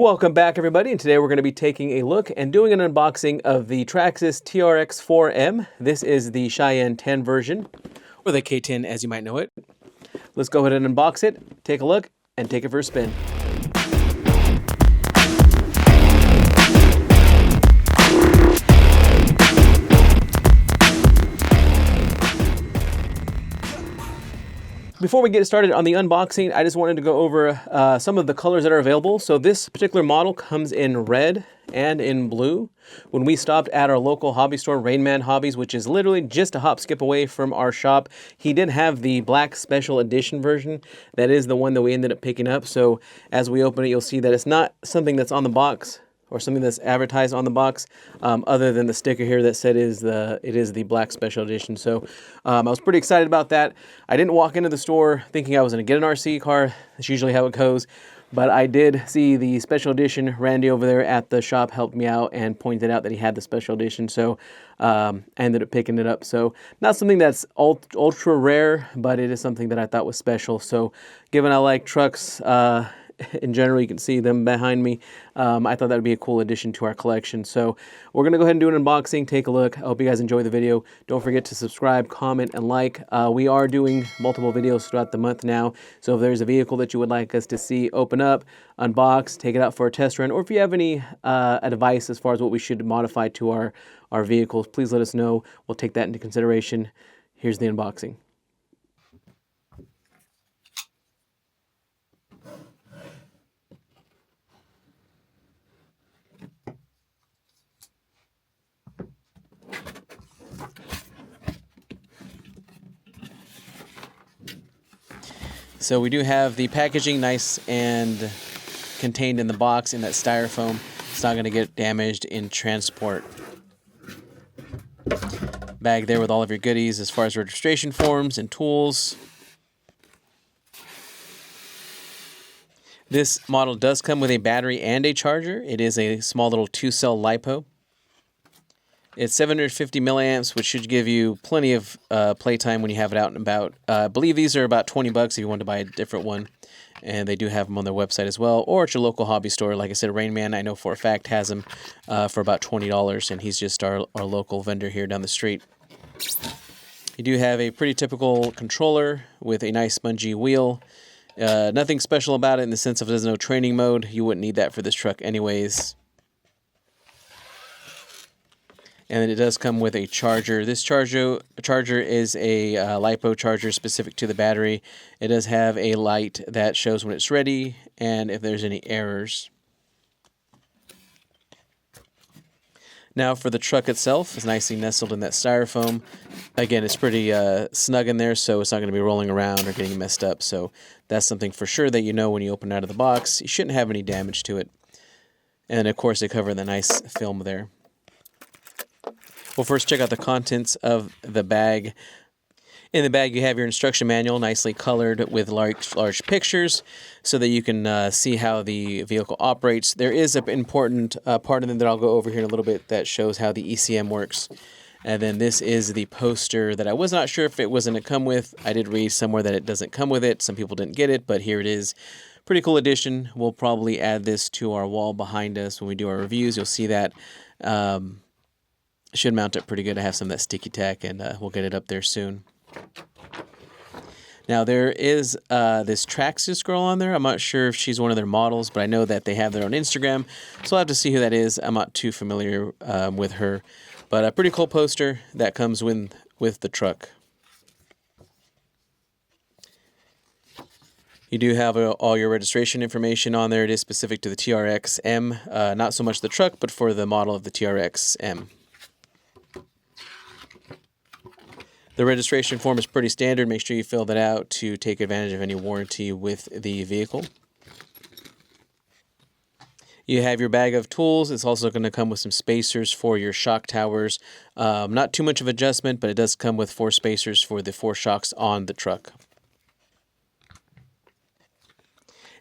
Welcome back, everybody, and today we're going to be taking a look and doing an unboxing of the Traxxas TRX-4M. This is the Cheyenne 10 version, or the K10 as you might know it. Let's go ahead and unbox it, take a look, and take it for a spin. Before we get started on the unboxing, I just wanted to go over some of the colors that are available. So this particular model comes in red and in blue. When we stopped at our local hobby store, Rainman Hobbies, which is literally just a hop skip away from our shop, he did have the black special edition version. That is the one that we ended up picking up. So as we open it, you'll see that it's not something that's on the box or something that's advertised on the box, other than the sticker here that said it is the black special edition. So I was pretty excited about that. I didn't walk into the store thinking I was going to get an RC car. That's usually how it goes. But I did see the special edition. Randy over there at the shop helped me out and pointed out that he had the special edition. So I ended up picking it up. So not something that's ultra rare, but it is something that I thought was special. So given I like trucks, in general, you can see them behind me. I thought that would be a cool addition to our collection. So we're going to go ahead and do an unboxing, take a look. I hope you guys enjoy the video. Don't forget to subscribe, comment, and like. We are doing multiple videos throughout the month now. So if there's a vehicle that you would like us to see open up, unbox, take it out for a test run, or if you have any advice as far as what we should modify to our vehicles, please let us know. We'll take that into consideration. Here's the unboxing. So we do have the packaging nice and contained in the box in that styrofoam. It's not going to get damaged in transport. Bag there with all of your goodies as far as registration forms and tools. This model does come with a battery and a charger. It is a small little 2-cell LiPo. It's 750 milliamps, which should give you plenty of playtime when you have it out and about. I believe these are about 20 bucks if you want to buy a different one. And they do have them on their website as well. Or at your local hobby store. Like I said, Rainman, I know for a fact, has them for about $20. And he's just our local vendor here down the street. You do have a pretty typical controller with a nice spongy wheel. Nothing special about it in the sense of there's no training mode. You wouldn't need that for this truck anyways. And it does come with a charger. This charger is a LiPo charger specific to the battery. It does have a light that shows when it's ready and if there's any errors. Now for the truck itself, it's nicely nestled in that styrofoam. Again, it's pretty snug in there, so it's not going to be rolling around or getting messed up. So that's something for sure that you know when you open it out of the box. You shouldn't have any damage to it. And of course, they cover the nice film there. We'll first check out the contents of the bag. In the bag, you have your instruction manual, nicely colored with large pictures so that you can see how the vehicle operates. There is an important part of them that I'll go over here in a little bit that shows how the ECM works. And then this is the poster that I was not sure if it was going to come with. I did read somewhere that it doesn't come with it. Some people didn't get it, but here it is. Pretty cool addition. We'll probably add this to our wall behind us when we do our reviews. You'll see that. Should mount up pretty good. I have some of that sticky tack, and we'll get it up there soon. Now, there is this Traxxas girl on there. I'm not sure if she's one of their models, but I know that they have their own Instagram, so I'll have to see who that is. I'm not too familiar with her, but a pretty cool poster that comes with the truck. You do have all your registration information on there. It is specific to the TRX-M, not so much the truck, but for the model of the TRX-M. The registration form is pretty standard. Make sure you fill that out to take advantage of any warranty with the vehicle. You have your bag of tools. It's also going to come with some spacers for your shock towers. Not too much of adjustment, but it does come with 4 spacers for the 4 shocks on the truck.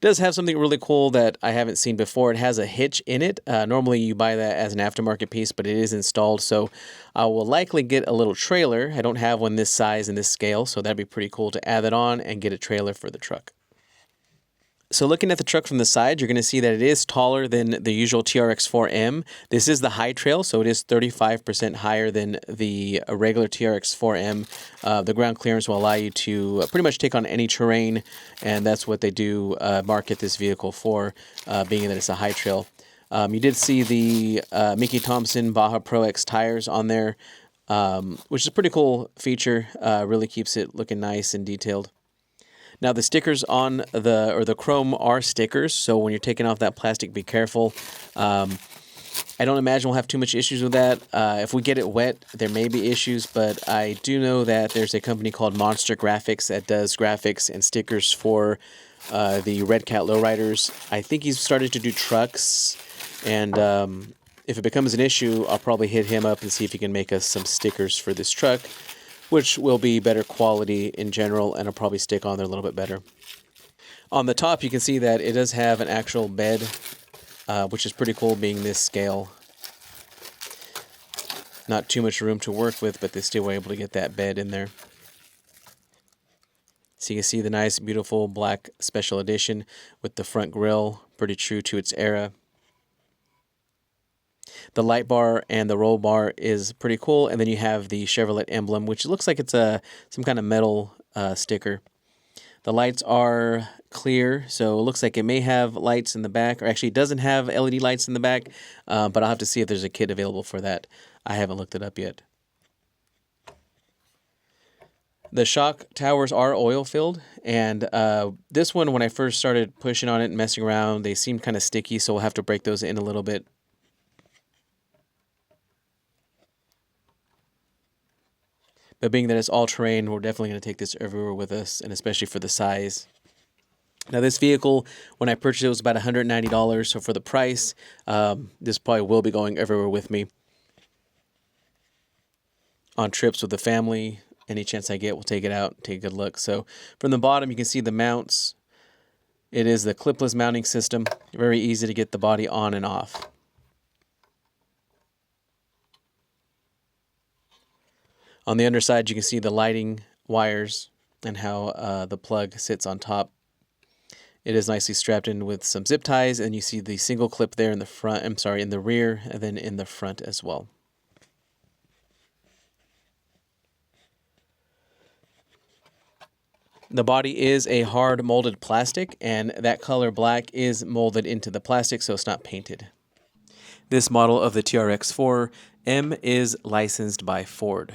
It does have something really cool that I haven't seen before. It has a hitch in it. Normally you buy that as an aftermarket piece, but it is installed, so I will likely get a little trailer. I don't have one this size and this scale, so that'd be pretty cool to add that on and get a trailer for the truck. So looking at the truck from the side, you're going to see that it is taller than the usual TRX-4M. This is the high trail, so it is 35% higher than the regular TRX-4M. The ground clearance will allow you to pretty much take on any terrain, and that's what they do market this vehicle for, being that it's a high trail. You did see the Mickey Thompson Baja Pro X tires on there, which is a pretty cool feature. Really keeps it looking nice and detailed. Now the stickers on the chrome are stickers, so when you're taking off that plastic, be careful. I don't imagine we'll have too much issues with that. If we get it wet, there may be issues, but I do know that there's a company called Monster Graphics that does graphics and stickers for the Red Cat lowriders. I think he's started to do trucks, and if it becomes an issue, I'll probably hit him up and see if he can make us some stickers for this truck, which will be better quality in general, and will probably stick on there a little bit better. On the top, you can see that it does have an actual bed, which is pretty cool being this scale. Not too much room to work with, but they still were able to get that bed in there. So you can see the nice, beautiful black special edition with the front grille, pretty true to its era. The light bar and the roll bar is pretty cool, and then you have the Chevrolet emblem, which looks like it's some kind of metal sticker. The lights are clear, so it looks like it may have lights in the back, or actually it doesn't have LED lights in the back, but I'll have to see if there's a kit available for that. I haven't looked it up yet. The shock towers are oil-filled, and this one, when I first started pushing on it and messing around, they seemed kind of sticky, so we'll have to break those in a little bit. But being that it's all-terrain, we're definitely going to take this everywhere with us, and especially for the size. Now, this vehicle, when I purchased it, was about $190, so for the price, this probably will be going everywhere with me. On trips with the family, any chance I get, we'll take it out, take a good look. So from the bottom, you can see the mounts. It is the clipless mounting system. Very easy to get the body on and off. On the underside, you can see the lighting wires and how the plug sits on top. It is nicely strapped in with some zip ties, and you see the single clip there in the front, in the rear, and then in the front as well. The body is a hard molded plastic, and that color black is molded into the plastic, so it's not painted. This model of the TRX-4M is licensed by Ford.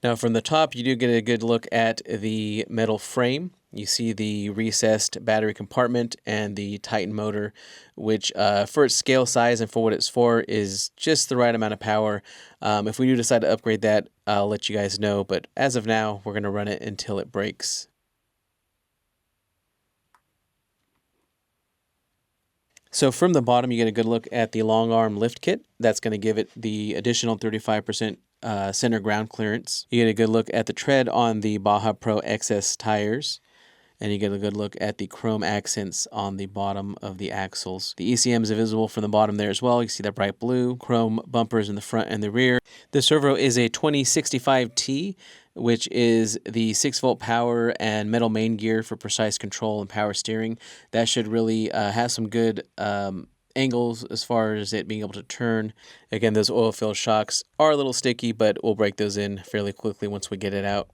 Now from the top, you do get a good look at the metal frame. You see the recessed battery compartment and the Titan motor, which for its scale size and for what it's for is just the right amount of power. If we do decide to upgrade that, I'll let you guys know, but as of now, we're going to run it until it breaks. So from the bottom, you get a good look at the long arm lift kit. That's going to give it the additional 35% center ground clearance. You get a good look at the tread on the Baja Pro XS tires. And you get a good look at the chrome accents on the bottom of the axles. The ECM is visible from the bottom there as well. You see that bright blue. Chrome bumpers in the front and the rear. The servo is a 2065T, which is the 6-volt power and metal main gear for precise control and power steering. That should really have some good angles as far as it being able to turn. Again, those oil-filled shocks are a little sticky, but we'll break those in fairly quickly once we get it out.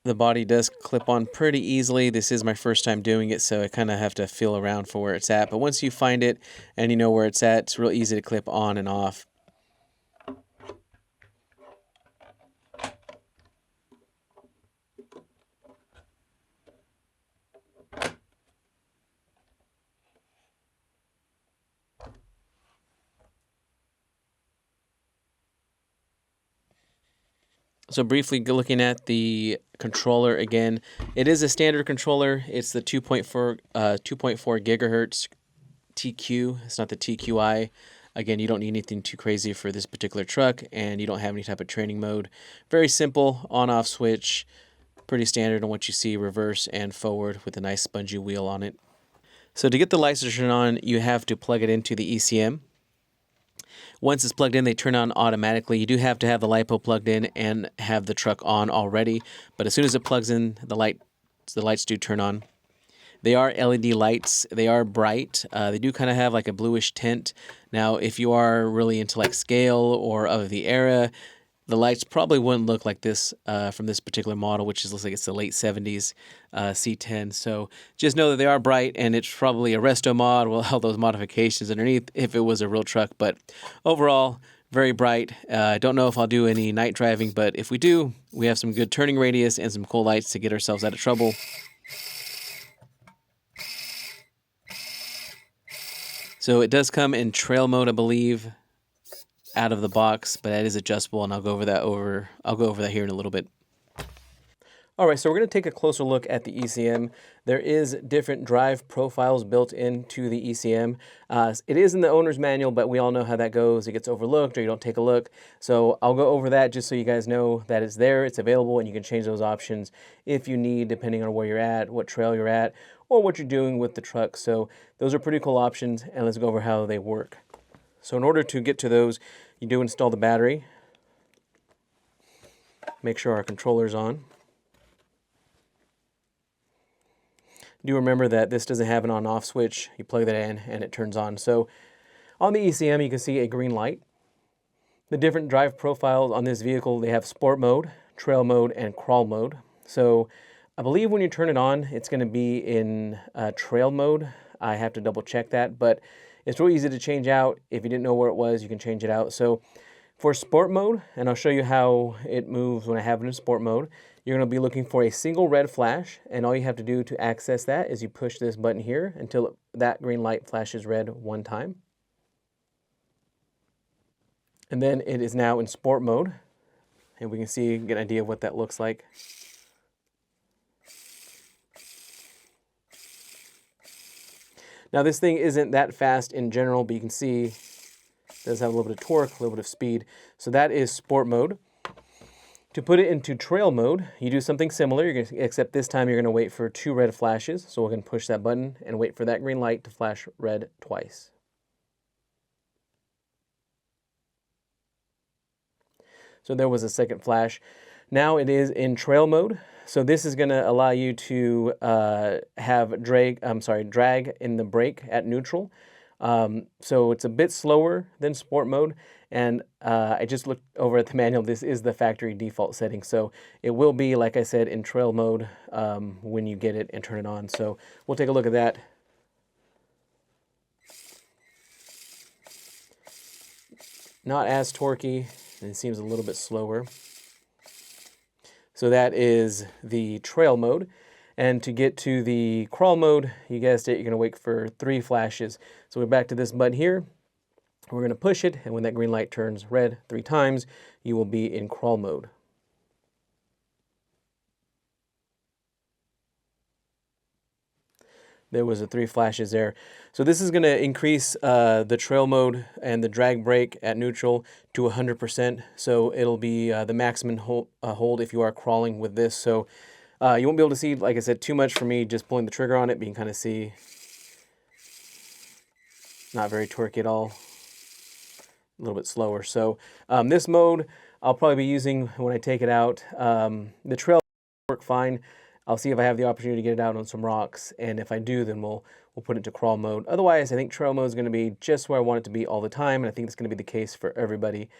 The body does clip on pretty easily. This is my first time doing it, so I kind of have to feel around for where it's at. But once you find it and you know where it's at, it's real easy to clip on and off. So briefly looking at the controller again, it is a standard controller. It's the 2.4 gigahertz TQ. It's not the TQI. Again, you don't need anything too crazy for this particular truck, and you don't have any type of training mode. Very simple on-off switch, pretty standard on what you see reverse and forward with a nice spongy wheel on it. So to get the lights to turn on, you have to plug it into the ECM. Once it's plugged in, they turn on automatically. You do have to have the LiPo plugged in and have the truck on already, but as soon as it plugs in, the lights do turn on. They are LED lights. They are bright. They do kind of have like a bluish tint. Now, if you are really into like scale or of the era, the lights probably wouldn't look like this from this particular model, which looks like it's the late 70s C10. So just know that they are bright, and it's probably a resto mod with all those modifications underneath if it was a real truck. But overall, very bright. I don't know if I'll do any night driving, but if we do, we have some good turning radius and some cool lights to get ourselves out of trouble. So it does come in trail mode, I believe, out of the box, but that is adjustable, and I'll go over that here in a little bit. All right, so we're going to take a closer look at the ECM. There is different drive profiles built into the ECM. It is in the owner's manual, but we all know how that goes. It gets overlooked or you don't take a look. So I'll go over that just so you guys know that it's there, it's available, and you can change those options if you need, depending on where you're at, what trail you're at, or what you're doing with the truck. So those are pretty cool options, and let's go over how they work. So in order to get to those, you do install the battery. Make sure our controller's on. Do remember that this doesn't have an on-off switch. You plug that in and it turns on. So on the ECM, you can see a green light. The different drive profiles on this vehicle, they have sport mode, trail mode, and crawl mode. So I believe when you turn it on, it's going to be in trail mode. I have to double check that, but it's really easy to change out. If you didn't know where it was, you can change it out. So for sport mode, and I'll show you how it moves when I have it in sport mode, you're going to be looking for a single red flash, and all you have to do to access that is you push this button here until that green light flashes red one time. And then it is now in sport mode, and we can see, get an idea of what that looks like. Now this thing isn't that fast in general, but you can see it does have a little bit of torque, a little bit of speed. So that is sport mode. To put it into trail mode, you do something similar, except this time you're going to wait for 2 red flashes. So we're going to push that button and wait for that green light to flash red twice. So there was a second flash. Now it is in trail mode. So this is going to allow you to have drag in the brake at neutral. So it's a bit slower than sport mode, and I just looked over at the manual. This is the factory default setting, so it will be, like I said, in trail mode when you get it and turn it on. So we'll take a look at that. Not as torquey, and it seems a little bit slower. So that is the trail mode. And to get to the crawl mode, you guessed it, you're going to wait for 3 flashes. So we're back to this button here. We're going to push it, and when that green light turns red 3 times, you will be in crawl mode. There was the 3 flashes there. So this is going to increase the trail mode and the drag brake at neutral to 100%. So it'll be the maximum hold if you are crawling with this. So you won't be able to see, like I said, too much for me just pulling the trigger on it, but you can kind of see not very torquey at all, a little bit slower. So this mode I'll probably be using when I take it out. The trail work fine. I'll see if I have the opportunity to get it out on some rocks, and if I do, then we'll put it to crawl mode. Otherwise, I think trail mode is going to be just where I want it to be all the time, and I think it's going to be the case for everybody.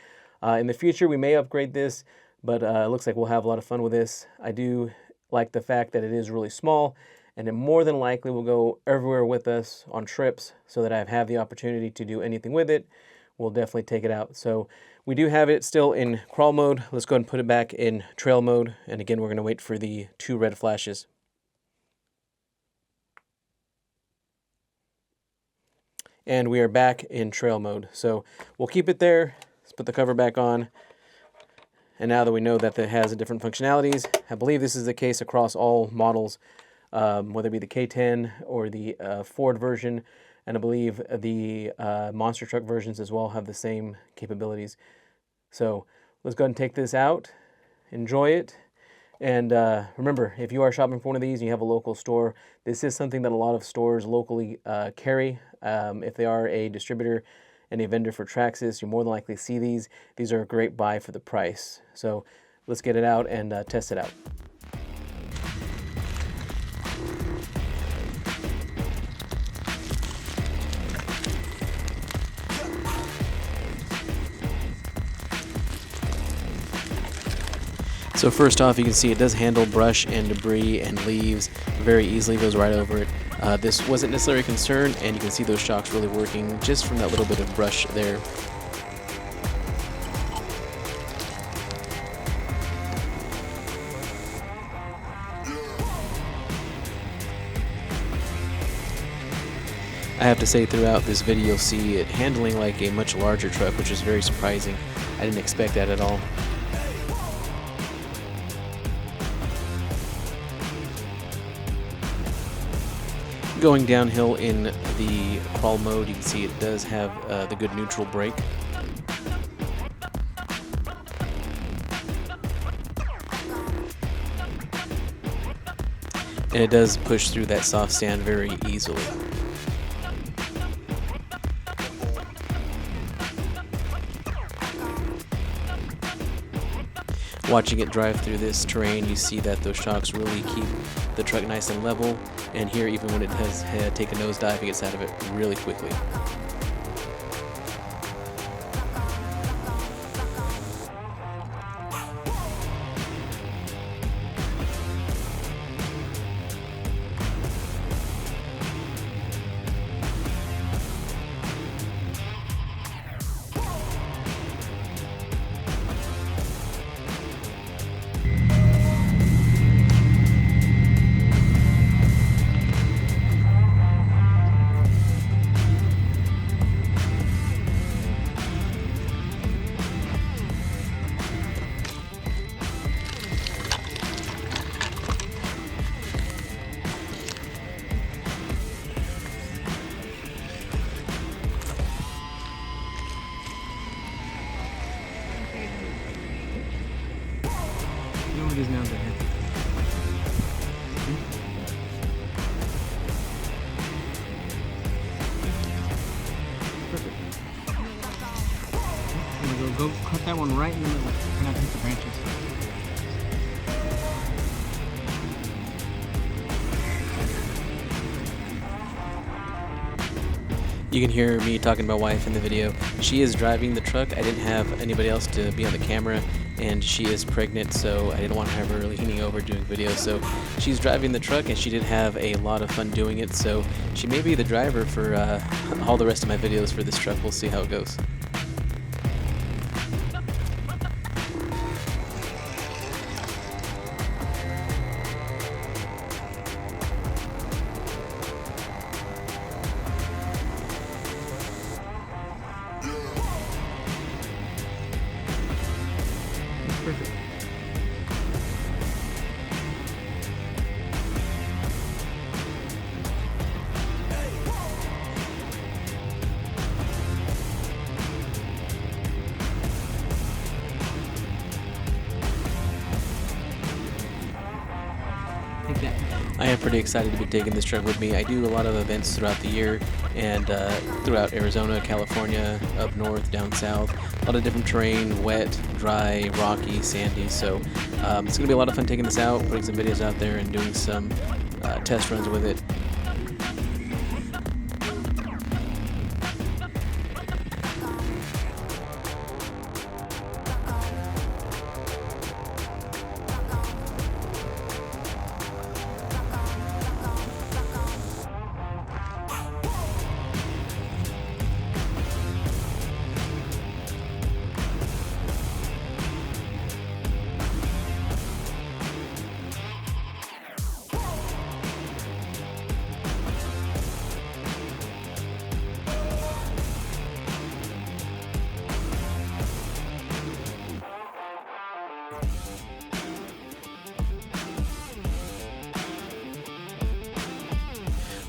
In the future, we may upgrade this, but it looks like we'll have a lot of fun with this. I do like the fact that it is really small, and it more than likely will go everywhere with us on trips, so that I have the opportunity to do anything with it. We'll definitely take it out. So we do have it still in crawl mode. Let's go ahead and put it back in trail mode. And again, we're going to wait for the 2 red flashes. And we are back in trail mode. So we'll keep it there. Let's put the cover back on. And now that we know that it has different functionalities, I believe this is the case across all models, whether it be the K10 or the Ford version. And I believe the monster truck versions as well have the same capabilities. So let's go ahead and take this out, enjoy it. And remember, if you are shopping for one of these and you have a local store, this is something that a lot of stores locally carry. If they are a distributor, any vendor for Traxxas, you more than likely see these. These are a great buy for the price. So let's get it out and test it out. So first off, you can see it does handle brush and debris and leaves very easily, goes right over it. This wasn't necessarily a concern, and you can see those shocks really working just from that little bit of brush there. I have to say, throughout this video you'll see it handling like a much larger truck, which is very surprising. I didn't expect that at all. Going downhill in the crawl mode, you can see it does have the good neutral brake. And it does push through that soft sand very easily. Watching it drive through this terrain, you see that those shocks really keep the truck nice and level, and here, even when it does take a nosedive, it gets out of it really quickly. It is now there. Perfect. Go cut that one right in the middle. Try not to hit the branches. You can hear me talking to my wife in the video. She is driving the truck. I didn't have anybody else to be on the camera, and she is pregnant, so I didn't want to have her really leaning over doing videos. So she's driving the truck, and she did have a lot of fun doing it. So she may be the driver for all the rest of my videos for this truck. We'll see how it goes. Perfect. I am pretty excited to be taking this truck with me. I do a lot of events throughout the year, and throughout Arizona, California, up north, down south. A lot of different terrain, wet, dry, rocky, sandy. So it's going to be a lot of fun taking this out, putting some videos out there, and doing some test runs with it.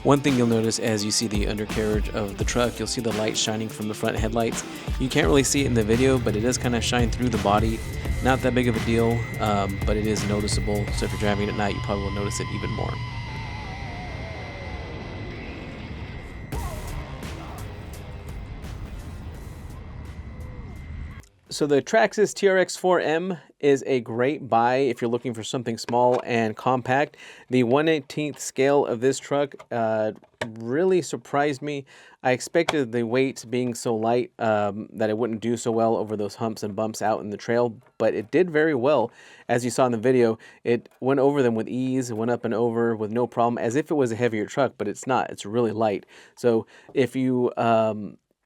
One thing you'll notice as you see the undercarriage of the truck, you'll see the light shining from the front headlights. You can't really see it in the video, but it does kind of shine through the body. Not that big of a deal, but it is noticeable. So if you're driving at night, you probably will notice it even more. So the Traxxas TRX-4M is a great buy if you're looking for something small and compact. The 1/18th scale of this truck really surprised me. I expected the weight being so light that it wouldn't do so well over those humps and bumps out in the trail, but it did very well. As you saw in the video, it went over them with ease, it went up and over with no problem, as if it was a heavier truck, but it's not. It's really light. So if you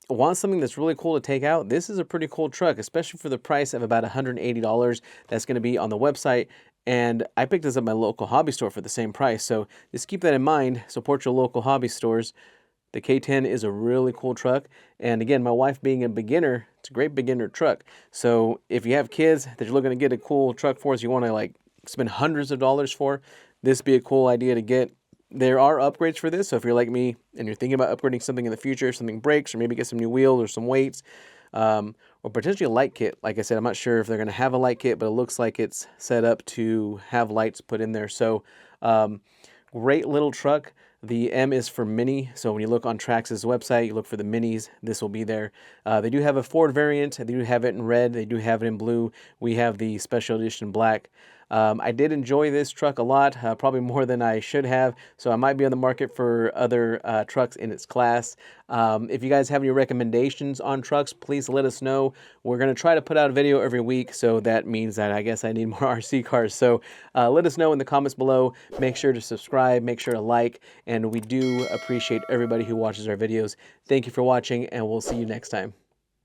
want something that's really cool to take out, this is a pretty cool truck, especially for the price of about $180 that's going to be on the website. And I picked this up at my local hobby store for the same price. So just keep that in mind. Support your local hobby stores. The K10 is a really cool truck. And again, my wife being a beginner, it's a great beginner truck. So if you have kids that you're looking to get a cool truck for, you want to like spend hundreds of dollars for, this would be a cool idea to get. There are upgrades for this, so if you're like me and you're thinking about upgrading something in the future, if something breaks, or maybe get some new wheels or some weights, or potentially a light kit. Like I said, I'm not sure if they're going to have a light kit, but it looks like it's set up to have lights put in there. So great little truck. The M is for mini, so when you look on Traxxas' website, you look for the minis, this will be there. They do have a Ford variant, they do have it in red, they do have it in blue. We have the special edition black. I did enjoy this truck a lot, probably more than I should have, so I might be on the market for other trucks in its class. If you guys have any recommendations on trucks, please let us know. We're going to try to put out a video every week, so that means that I guess I need more RC cars. So let us know in the comments below. Make sure to subscribe, make sure to like, and we do appreciate everybody who watches our videos. Thank you for watching, and we'll see you next time.